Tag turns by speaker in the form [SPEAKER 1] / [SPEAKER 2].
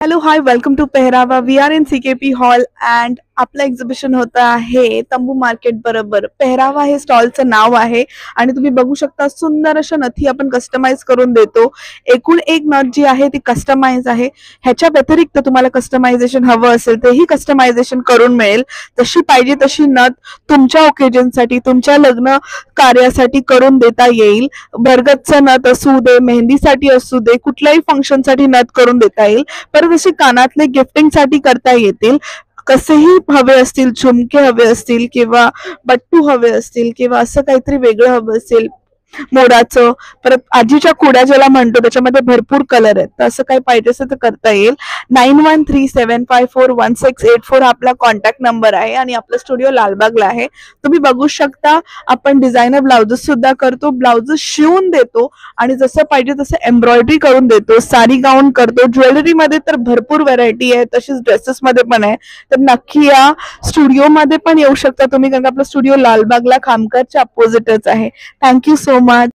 [SPEAKER 1] Hello hi welcome to Pehrava. We are in CKP hall and आपलं exhibition होतं आहे तंबू मार्केट बरोबर. पेहरावा हे स्टॉलचं नाव आहे आणि तुम्ही बघू शकता सुंदर अशा नथी आपण कस्टमाइज करून देतो. एकूण एक नथ जी आहे ती कस्टमाइज आहे. ह्याच्या व्यतिरिक्त तुम्हाला कस्टमायझेशन हवं असेल तेही कस्टमायझेशन करून मिळेल. जशी पाहिजे तशी नथ तुमच्या ओकेजनसाठी तुमच्या लग्न कार्यासाठी करून देता येईल. भरगतचं नथ असू दे, मेहंदीसाठी असू दे, कुठल्याही फंक्शनसाठी नथ करून देता येईल. परत असे कानातले गिफ्टिंगसाठी करता येतील. कसेही हवे असतील, झुमके हवे असतील किंवा बट्टू हवे असतील किंवा असं काहीतरी वेगळं हवं असेल मोराचं, परत आजीच्या कुड्या ज्याला म्हणतो त्याच्यामध्ये भरपूर कलर आहेत, तर असं काही पाहिजे असेल तर करता येईल. 9137541684 हा आपला कॉन्टॅक्ट नंबर आहे आणि आपलं स्टुडिओ लालबागला आहे. तुम्ही बघू शकता आपण डिझायनर ब्लाउजेस सुद्धा करतो, ब्लाउजेस शिवून देतो आणि जसं पाहिजे तसं एम्ब्रॉयडरी करून देतो, साडी गाऊन करतो. ज्वेलरीमध्ये तर भरपूर व्हरायटी आहे, तशीच ड्रेसेसमध्ये पण आहे. तर नक्की या स्टुडिओमध्ये पण येऊ शकता तुम्ही, कारण आपला स्टुडिओ लालबागला खामकरच्या अपोजिटच आहे. Thank you so much.